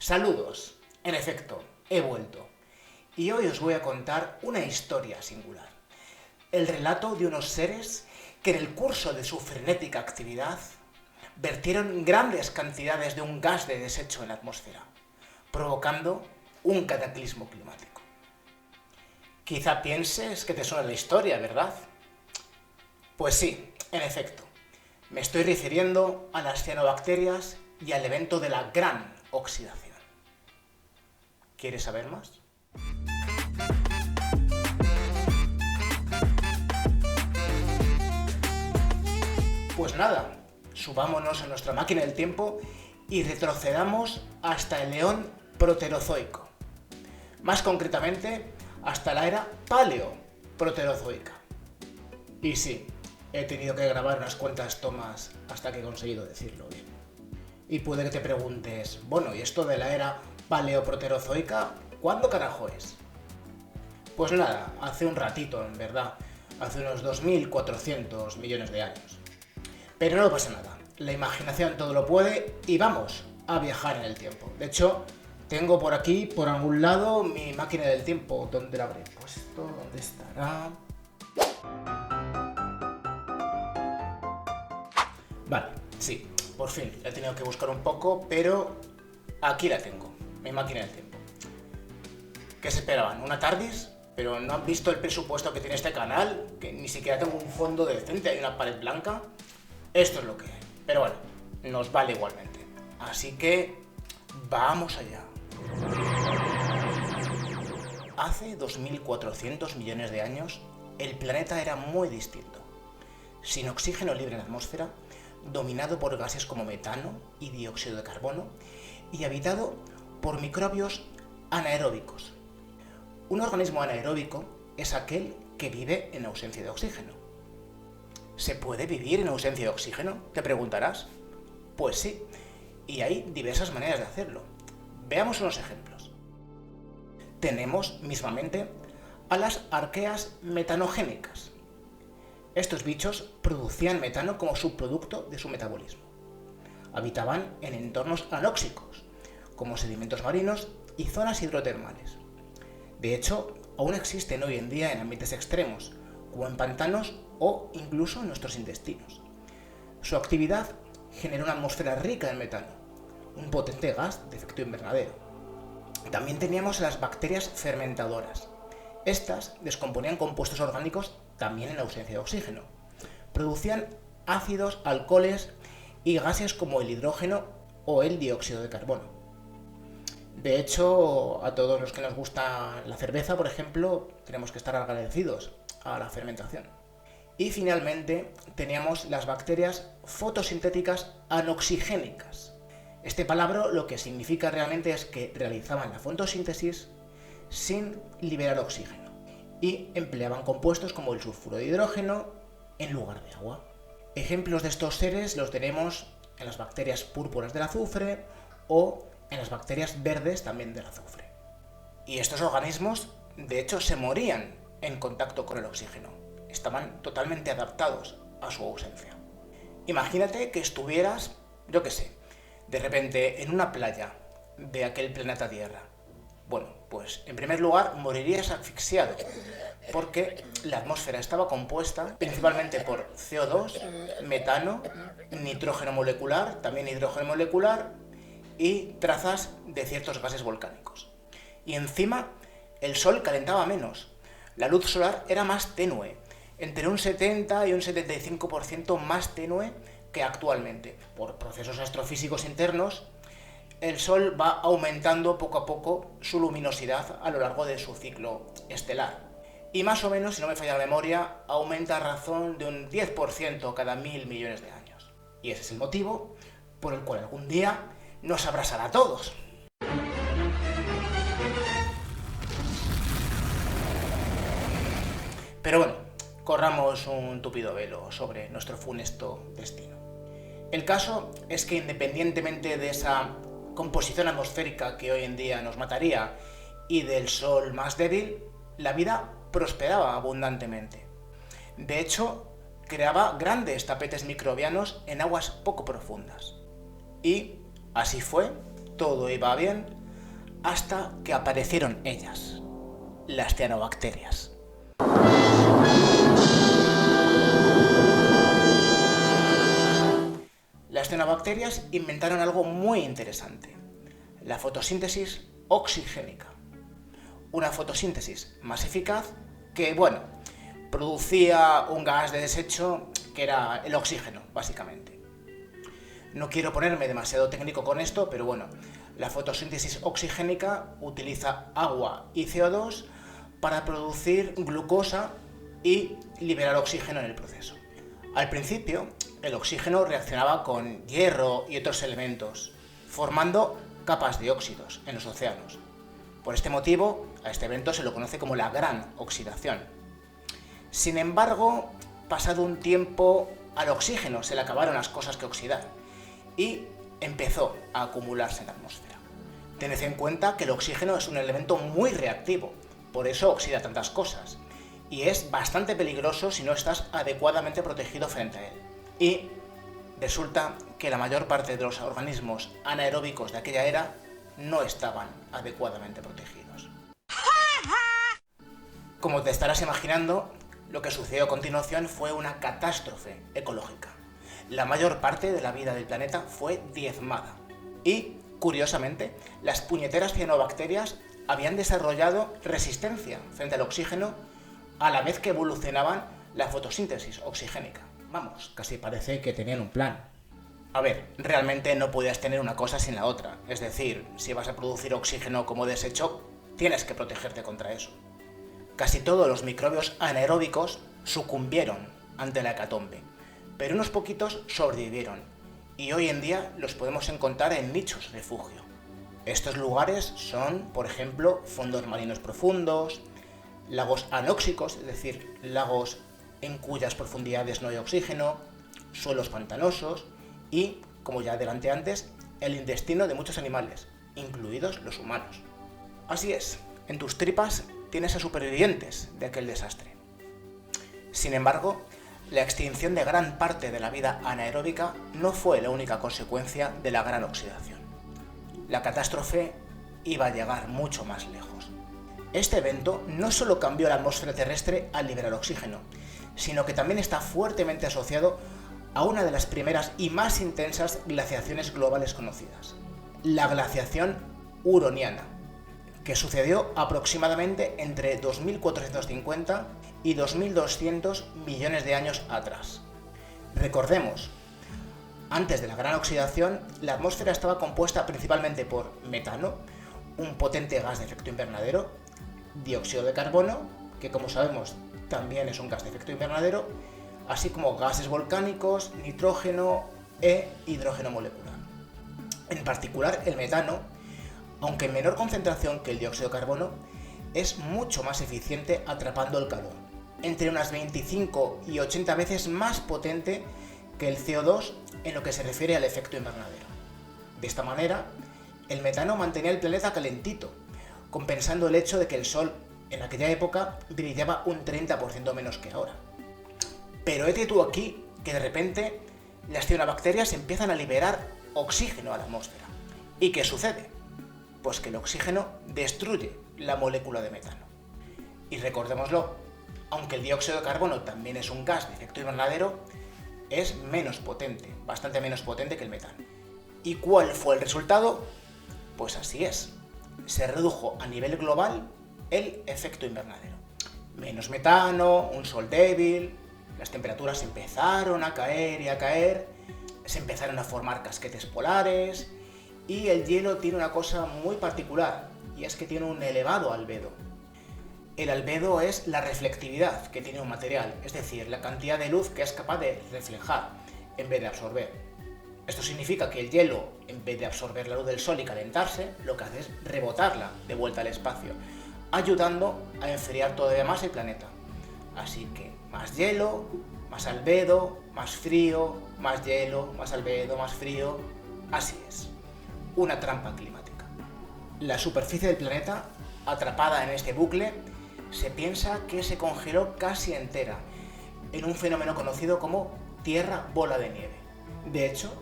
Saludos, en efecto, he vuelto. Y hoy os voy a contar una historia singular. El relato de unos seres que en el curso de su frenética actividad vertieron grandes cantidades de un gas de desecho en la atmósfera, provocando un cataclismo climático. Quizá pienses que te suena la historia, ¿verdad? Pues sí, en efecto. Me estoy refiriendo a las cianobacterias y al evento de la gran oxidación. ¿Quieres saber más? Pues nada, subámonos a nuestra máquina del tiempo y retrocedamos hasta el Eón proterozoico. Más concretamente, hasta la era paleoproterozoica. Y sí, he tenido que grabar unas cuantas tomas hasta que he conseguido decirlo bien. Y puede que te preguntes, bueno, ¿y esto de la era paleoproterozoica, cuándo carajo es? Pues nada, hace un ratito, en verdad, hace unos 2.400 millones de años. Pero no pasa nada, la imaginación todo lo puede y vamos a viajar en el tiempo. De hecho, tengo por aquí, por algún lado, mi máquina del tiempo. ¿Dónde la habré puesto? ¿Dónde estará? Vale, sí, por fin, la he tenido que buscar un poco, pero aquí la tengo, mi máquina del tiempo. ¿Qué se esperaban? ¿Una TARDIS? ¿Pero no han visto el presupuesto que tiene este canal? Que ni siquiera tengo un fondo decente, hay una pared blanca. Esto es lo que hay, pero bueno, nos vale igualmente. Así que, vamos allá. Hace 2.400 millones de años, el planeta era muy distinto. Sin oxígeno libre en la atmósfera, dominado por gases como metano y dióxido de carbono, y habitado por microbios anaeróbicos. Un organismo anaeróbico es aquel que vive en ausencia de oxígeno. ¿Se puede vivir en ausencia de oxígeno?, te preguntarás. Pues sí, y hay diversas maneras de hacerlo. Veamos unos ejemplos. Tenemos mismamente a las arqueas metanogénicas. Estos bichos producían metano como subproducto de su metabolismo. Habitaban en entornos anóxicos, como sedimentos marinos y zonas hidrotermales. De hecho, aún existen hoy en día en ambientes extremos, como en pantanos o incluso en nuestros intestinos. Su actividad genera una atmósfera rica en metano, un potente gas de efecto invernadero. También teníamos las bacterias fermentadoras. Estas descomponían compuestos orgánicos también en ausencia de oxígeno. Producían ácidos, alcoholes y gases como el hidrógeno o el dióxido de carbono. De hecho, a todos los que nos gusta la cerveza, por ejemplo, tenemos que estar agradecidos a la fermentación. Y finalmente teníamos las bacterias fotosintéticas anoxigénicas. Este palabra lo que significa realmente es que realizaban la fotosíntesis sin liberar oxígeno y empleaban compuestos como el sulfuro de hidrógeno en lugar de agua. Ejemplos de estos seres los tenemos en las bacterias púrpuras del azufre o en las bacterias verdes también del azufre. Y estos organismos, de hecho, se morían en contacto con el oxígeno. Estaban totalmente adaptados a su ausencia. Imagínate que estuvieras, yo qué sé, de repente en una playa de aquel planeta Tierra. Bueno, pues en primer lugar morirías asfixiado, porque la atmósfera estaba compuesta principalmente por CO2, metano, nitrógeno molecular, también hidrógeno molecular y trazas de ciertos gases volcánicos. Y encima el sol calentaba menos, la luz solar era más tenue, entre un 70 y un 75% más tenue que actualmente. Por procesos astrofísicos internos, el Sol va aumentando poco a poco su luminosidad a lo largo de su ciclo estelar. Y más o menos, si no me falla la memoria, aumenta a razón de un 10% cada 1.000 millones de años. Y ese es el motivo por el cual algún día nos abrasará a todos. Pero bueno, corramos un tupido velo sobre nuestro funesto destino. El caso es que independientemente de esa composición atmosférica que hoy en día nos mataría y del Sol más débil, la vida prosperaba abundantemente. De hecho, creaba grandes tapetes microbianos en aguas poco profundas. Y así fue todo iba bien hasta que aparecieron ellas, las cianobacterias. Las cianobacterias inventaron algo muy interesante, la fotosíntesis oxigénica. Una fotosíntesis más eficaz que, producía un gas de desecho que era el oxígeno, básicamente. No quiero ponerme demasiado técnico con esto, pero la fotosíntesis oxigénica utiliza agua y CO2 para producir glucosa y liberar oxígeno en el proceso. Al principio, el oxígeno reaccionaba con hierro y otros elementos, formando capas de óxidos en los océanos. Por este motivo, a este evento se lo conoce como la gran oxidación. Sin embargo, pasado un tiempo, al oxígeno se le acabaron las cosas que oxidar y empezó a acumularse en la atmósfera. Tened en cuenta que el oxígeno es un elemento muy reactivo, por eso oxida tantas cosas, y es bastante peligroso si no estás adecuadamente protegido frente a él. Y resulta que la mayor parte de los organismos anaeróbicos de aquella era no estaban adecuadamente protegidos. Como te estarás imaginando, lo que sucedió a continuación fue una catástrofe ecológica. La mayor parte de la vida del planeta fue diezmada. Y, curiosamente, las puñeteras cianobacterias habían desarrollado resistencia frente al oxígeno a la vez que evolucionaban la fotosíntesis oxigénica. Vamos, casi parece que tenían un plan. A ver, realmente no podías tener una cosa sin la otra. Es decir, si vas a producir oxígeno como desecho, tienes que protegerte contra eso. Casi todos los microbios anaeróbicos sucumbieron ante la hecatombe, pero unos poquitos sobrevivieron, y hoy en día los podemos encontrar en nichos refugio. Estos lugares son, por ejemplo, fondos marinos profundos, lagos anóxicos, es decir, lagos en cuyas profundidades no hay oxígeno, suelos pantanosos y, como ya adelanté antes, el intestino de muchos animales, incluidos los humanos. Así es, en tus tripas tienes a supervivientes de aquel desastre. Sin embargo, la extinción de gran parte de la vida anaeróbica no fue la única consecuencia de la gran oxidación. La catástrofe iba a llegar mucho más lejos. Este evento no solo cambió la atmósfera terrestre al liberar oxígeno, sino que también está fuertemente asociado a una de las primeras y más intensas glaciaciones globales conocidas, la glaciación huroniana, que sucedió aproximadamente entre 2450 y 2200 millones de años atrás. Recordemos, antes de la gran oxidación, la atmósfera estaba compuesta principalmente por metano, un potente gas de efecto invernadero, dióxido de carbono, que como sabemos también es un gas de efecto invernadero, así como gases volcánicos, nitrógeno e hidrógeno molecular. En particular, el metano, aunque en menor concentración que el dióxido de carbono, es mucho más eficiente atrapando el calor, entre unas 25 y 80 veces más potente que el CO2 en lo que se refiere al efecto invernadero. De esta manera, el metano mantenía el planeta calentito, compensando el hecho de que el Sol en aquella época brillaba un 30% menos que ahora. Pero hete tú aquí que de repente las cianobacterias empiezan a liberar oxígeno a la atmósfera. ¿Y qué sucede? Pues que el oxígeno destruye la molécula de metano. Y recordémoslo, aunque el dióxido de carbono también es un gas de efecto invernadero, es menos potente, bastante menos potente que el metano. ¿Y cuál fue el resultado? Pues así es, se redujo a nivel global el efecto invernadero. Menos metano, un sol débil, las temperaturas empezaron a caer y a caer, se empezaron a formar casquetes polares y el hielo tiene una cosa muy particular y es que tiene un elevado albedo. El albedo es la reflectividad que tiene un material, es decir, la cantidad de luz que es capaz de reflejar en vez de absorber. Esto significa que el hielo, en vez de absorber la luz del sol y calentarse, lo que hace es rebotarla de vuelta al espacio, ayudando a enfriar todavía más el planeta. Así que más hielo, más albedo, más frío, más hielo, más albedo, más frío. Así es, una trampa climática. La superficie del planeta, atrapada en este bucle, se piensa que se congeló casi entera en un fenómeno conocido como Tierra bola de nieve. De hecho,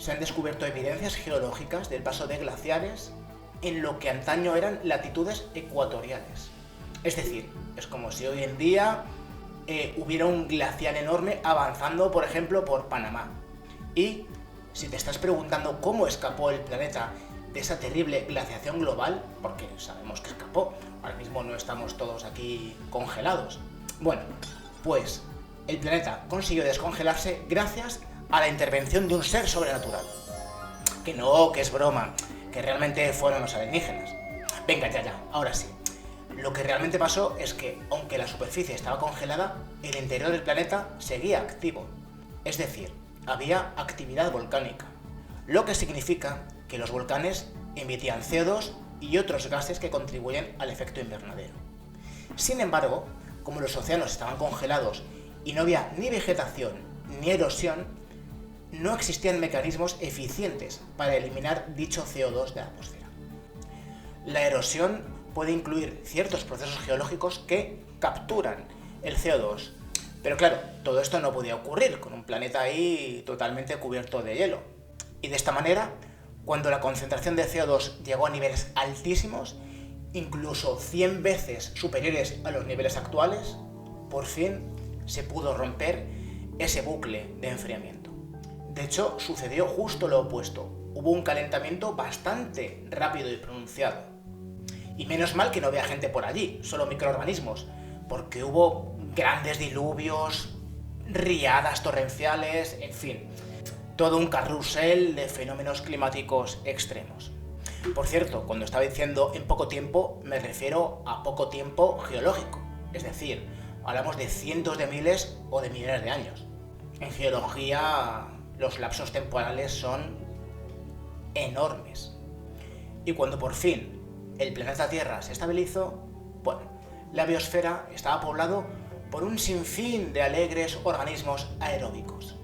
se han descubierto evidencias geológicas del paso de glaciares en lo que antaño eran latitudes ecuatoriales. Es decir, es como si hoy en día hubiera un glaciar enorme avanzando, por ejemplo, por Panamá. Y si te estás preguntando cómo escapó el planeta de esa terrible glaciación global, porque sabemos que escapó, ahora mismo no estamos todos aquí congelados. Bueno, pues el planeta consiguió descongelarse gracias a la intervención de un ser sobrenatural. Que no, que es broma, que realmente fueron los alienígenas. Venga, ya, ahora sí. Lo que realmente pasó es que, aunque la superficie estaba congelada, el interior del planeta seguía activo. Es decir, había actividad volcánica, lo que significa que los volcanes emitían CO2 y otros gases que contribuyen al efecto invernadero. Sin embargo, como los océanos estaban congelados y no había ni vegetación ni erosión, no existían mecanismos eficientes para eliminar dicho CO2 de la atmósfera. La erosión puede incluir ciertos procesos geológicos que capturan el CO2, pero claro, todo esto no podía ocurrir con un planeta ahí totalmente cubierto de hielo. Y de esta manera, cuando la concentración de CO2 llegó a niveles altísimos, incluso 100 veces superiores a los niveles actuales, por fin se pudo romper ese bucle de enfriamiento. De hecho, sucedió justo lo opuesto. Hubo un calentamiento bastante rápido y pronunciado. Y menos mal que no había gente por allí, solo microorganismos, porque hubo grandes diluvios, riadas torrenciales, en fin, todo un carrusel de fenómenos climáticos extremos. Por cierto, cuando estaba diciendo en poco tiempo, me refiero a poco tiempo geológico, es decir, hablamos de cientos de miles o de millones de años. En geología, los lapsos temporales son enormes. Y cuando por fin el planeta Tierra se estabilizó, bueno, la biosfera estaba poblado por un sinfín de alegres organismos aeróbicos,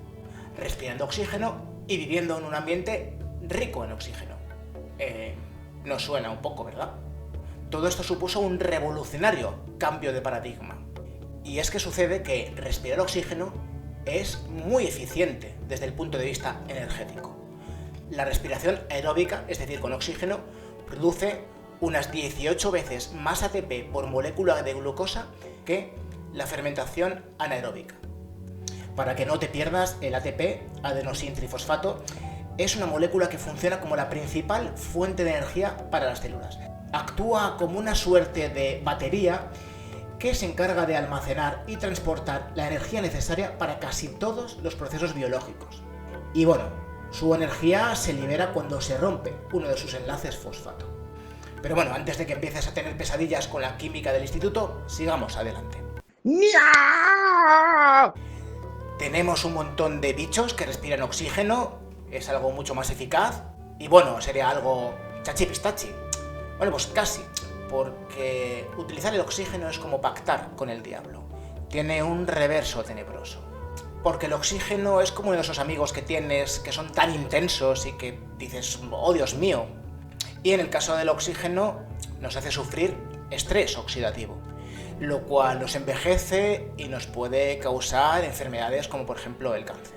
respirando oxígeno y viviendo en un ambiente rico en oxígeno. Nos suena un poco, ¿verdad? Todo esto supuso un revolucionario cambio de paradigma. Y es que sucede que respirar oxígeno es muy eficiente desde el punto de vista energético. La respiración aeróbica, es decir, con oxígeno, produce unas 18 veces más ATP por molécula de glucosa que la fermentación anaeróbica. Para que no te pierdas, el ATP, adenosintrifosfato, es una molécula que funciona como la principal fuente de energía para las células. Actúa como una suerte de batería que se encarga de almacenar y transportar la energía necesaria para casi todos los procesos biológicos. Y bueno, su energía se libera cuando se rompe uno de sus enlaces fosfato. Pero bueno, antes de que empieces a tener pesadillas con la química del instituto, sigamos adelante. Tenemos un montón de bichos que respiran oxígeno, es algo mucho más eficaz, y bueno, sería algo chachi-pistachi. Bueno, pues casi, porque utilizar el oxígeno es como pactar con el diablo. Tiene un reverso tenebroso. Porque el oxígeno es como uno de esos amigos que tienes que son tan intensos y que dices, oh Dios mío. Y en el caso del oxígeno nos hace sufrir estrés oxidativo, lo cual nos envejece y nos puede causar enfermedades como por ejemplo el cáncer.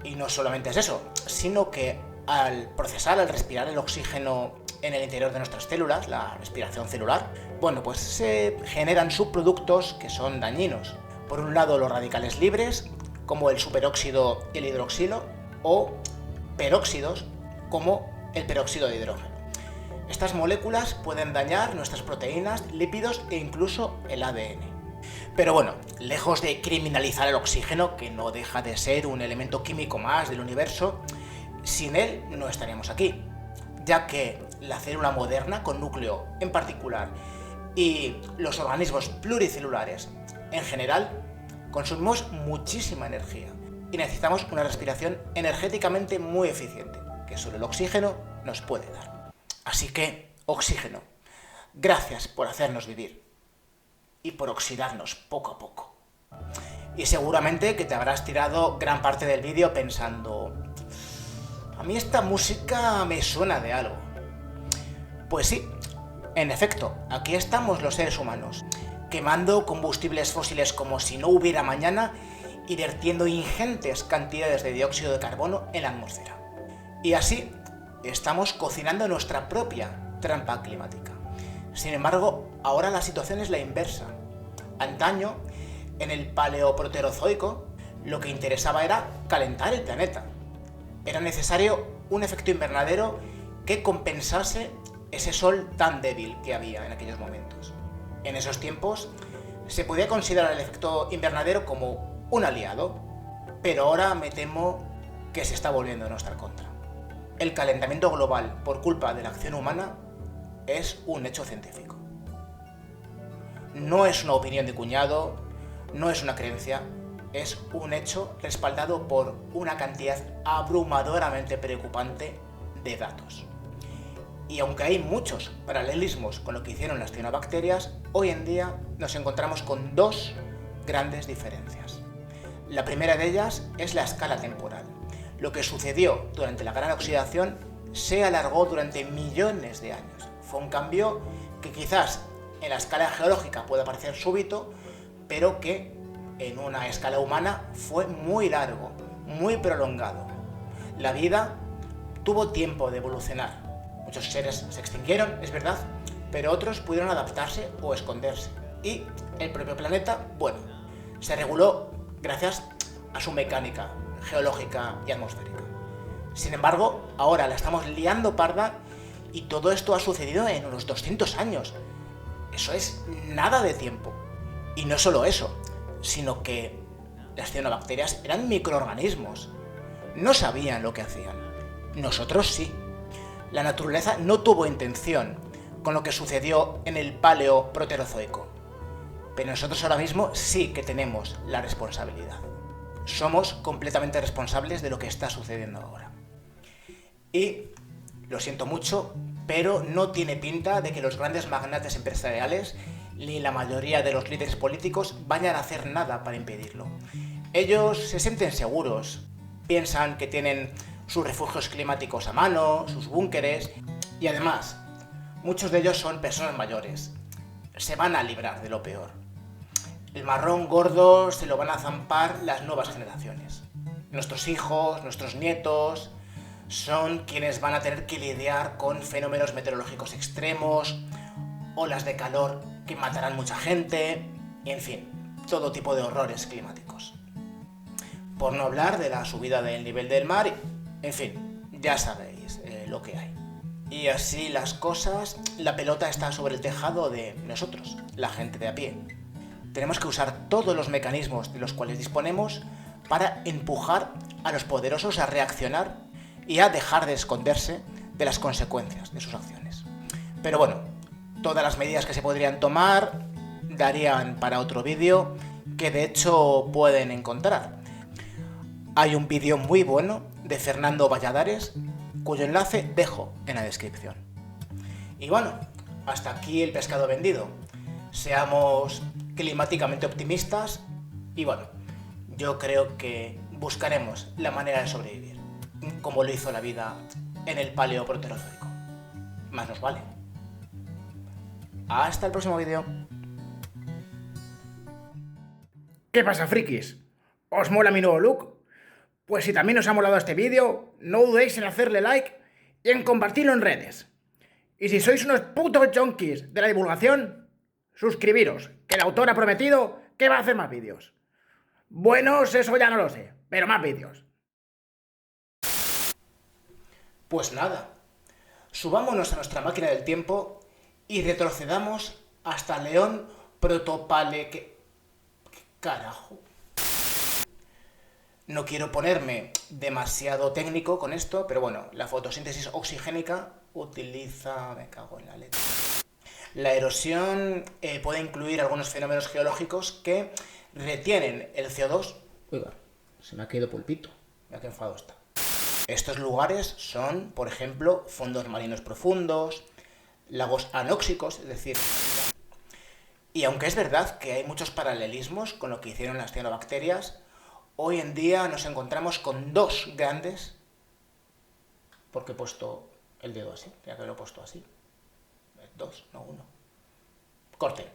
Y no solamente es eso, sino que al respirar el oxígeno en el interior de nuestras células, la respiración celular, bueno, pues se generan subproductos que son dañinos. Por un lado, los radicales libres, como el superóxido y el hidroxilo, o peróxidos, como el peróxido de hidrógeno. Estas moléculas pueden dañar nuestras proteínas, lípidos e incluso el ADN. Pero bueno, lejos de criminalizar el oxígeno, que no deja de ser un elemento químico más del universo, sin él no estaríamos aquí, ya que la célula moderna con núcleo en particular y los organismos pluricelulares en general consumimos muchísima energía y necesitamos una respiración energéticamente muy eficiente, que solo el oxígeno nos puede dar. Así que, oxígeno, gracias por hacernos vivir y por oxidarnos poco a poco. Y seguramente que te habrás tirado gran parte del vídeo pensando, a mí esta música me suena de algo. Pues sí, en efecto, aquí estamos los seres humanos, quemando combustibles fósiles como si no hubiera mañana y vertiendo ingentes cantidades de dióxido de carbono en la atmósfera. Y así estamos cocinando nuestra propia trampa climática. Sin embargo, ahora la situación es la inversa. Antaño, en el Paleoproterozoico, lo que interesaba era calentar el planeta. Era necesario un efecto invernadero que compensase ese sol tan débil que había en aquellos momentos. En esos tiempos se podía considerar el efecto invernadero como un aliado, pero ahora me temo que se está volviendo en nuestra contra. El calentamiento global por culpa de la acción humana es un hecho científico. No es una opinión de cuñado, no es una creencia, es un hecho respaldado por una cantidad abrumadoramente preocupante de datos. Y aunque hay muchos paralelismos con lo que hicieron las cianobacterias, hoy en día nos encontramos con dos grandes diferencias. La primera de ellas es la escala temporal. Lo que sucedió durante la gran oxidación se alargó durante millones de años. Fue un cambio que quizás en la escala geológica pueda parecer súbito, pero que en una escala humana fue muy largo, muy prolongado. La vida tuvo tiempo de evolucionar. Muchos seres se extinguieron, es verdad, pero otros pudieron adaptarse o esconderse. Y el propio planeta, bueno, se reguló gracias a su mecánica geológica y atmosférica. Sin embargo, ahora la estamos liando parda y todo esto ha sucedido en unos 200 años. Eso es nada de tiempo. Y no solo eso, sino que las cianobacterias eran microorganismos. No sabían lo que hacían. Nosotros sí. La naturaleza no tuvo intención con lo que sucedió en el Paleoproterozoico. Pero nosotros ahora mismo sí que tenemos la responsabilidad. Somos completamente responsables de lo que está sucediendo ahora. Y, lo siento mucho, pero no tiene pinta de que los grandes magnates empresariales ni la mayoría de los líderes políticos vayan a hacer nada para impedirlo. Ellos se sienten seguros, piensan que tienen sus refugios climáticos a mano, sus búnkeres, y además, muchos de ellos son personas mayores. Se van a librar de lo peor. El marrón gordo se lo van a zampar las nuevas generaciones. Nuestros hijos, nuestros nietos, son quienes van a tener que lidiar con fenómenos meteorológicos extremos, olas de calor que matarán mucha gente, y en fin, todo tipo de horrores climáticos. Por no hablar de la subida del nivel del mar, en fin, ya sabéis lo que hay. Y así las cosas, la pelota está sobre el tejado de nosotros, la gente de a pie. Tenemos que usar todos los mecanismos de los cuales disponemos para empujar a los poderosos a reaccionar y a dejar de esconderse de las consecuencias de sus acciones. Pero bueno, todas las medidas que se podrían tomar darían para otro vídeo que de hecho pueden encontrar. Hay un vídeo muy bueno de Fernando Valladares, cuyo enlace dejo en la descripción. Y bueno, hasta aquí el pescado vendido. Seamos climáticamente optimistas y bueno, yo creo que buscaremos la manera de sobrevivir, como lo hizo la vida en el Paleoproterozoico. Más nos vale. Hasta el próximo vídeo. ¿Qué pasa, frikis? ¿Os mola mi nuevo look? Pues si también os ha molado este vídeo, no dudéis en hacerle like y en compartirlo en redes. Y si sois unos putos junkies de la divulgación, suscribiros, que el autor ha prometido que va a hacer más vídeos. Buenos, eso ya no lo sé, pero más vídeos. Pues nada, subámonos a nuestra máquina del tiempo y retrocedamos hasta León Protopale... ¿Qué carajo? No quiero ponerme demasiado técnico con esto, pero bueno, la fotosíntesis oxigénica utiliza... me cago en la letra. La erosión puede incluir algunos fenómenos geológicos que retienen el CO2... Oiga, se me ha caído pulpito, mira qué enfado está. Estos lugares son, por ejemplo, fondos marinos profundos, lagos anóxicos, es decir... Y aunque es verdad que hay muchos paralelismos con lo que hicieron las cianobacterias, hoy en día nos encontramos con dos grandes... ¿Por qué he puesto el dedo así? Tenía que haberlo puesto así. Dos, no uno. Corten.